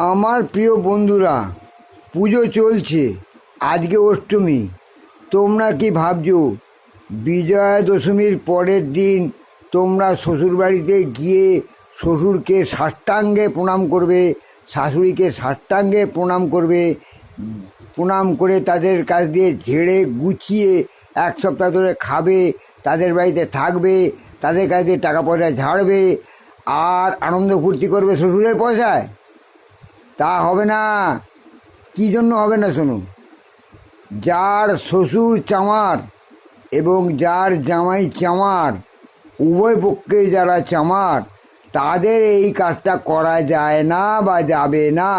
আমার প্রিয় বন্ধুরা, পুজো চলছে, আজকে অষ্টমী। তোমরা কি ভাবছো বিজয়া দশমীর পরের দিন তোমরা শ্বশুরবাড়িতে গিয়ে শ্বশুরকে সাষ্টাঙ্গে প্রণাম করবে, শাশুড়িকে সাষ্টাঙ্গে প্রণাম করবে, প্রণাম করে তাদের কাছ দিয়ে ঝেড়ে গুছিয়ে এক সপ্তাহ ধরে খাবে, তাদের বাড়িতে থাকবে, তাদের কাছ দিয়ে টাকা পয়সা ঝাড়বে আর আনন্দ ফুর্তি করবে শ্বশুরের পয়সায়? তা হবে না। কী জন্য হবে না শোনো, যার শ্বশুর চামার এবং যার জামাই চামার, উভয় পক্ষে যারা চামার, তাদের এই কাজটা করা যায় না বা যাবে না।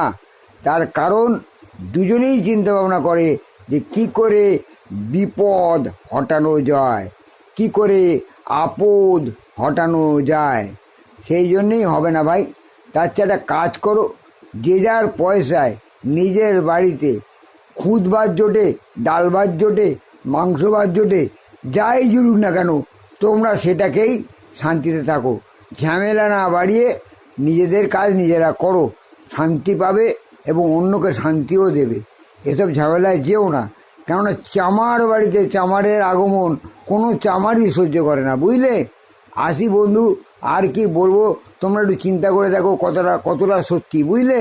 তার কারণ দুজনেই চিন্তা ভাবনা করে যে কী করে বিপদ হটানো যায়, কি করে আপদ হটানো যায়। সেই জন্যেই হবে না ভাই। তার চেয়ে একটা কাজ করো, যে যার পয়সায় নিজের বাড়িতে খুদ ভাত জোটে, ডাল ভাত জোটে, মাংস ভাত জোটে, যাই জুড়ুক না কেন, তোমরা সেটাকেই শান্তিতে থাকো। ঝামেলা না বাড়িয়ে নিজেদের কাজ নিজেরা করো, শান্তি পাবে এবং অন্যকে শান্তিও দেবে। এসব ঝামেলায় যেও না, কেননা চামার বাড়িতে চামারের আগমন কোনো চামারই সহ্য করে না, বুঝলে? আসি বন্ধু, আর কি বলবো, তোমরা একটু চিন্তা করে দেখো কতটা সত্যি, বুঝলে?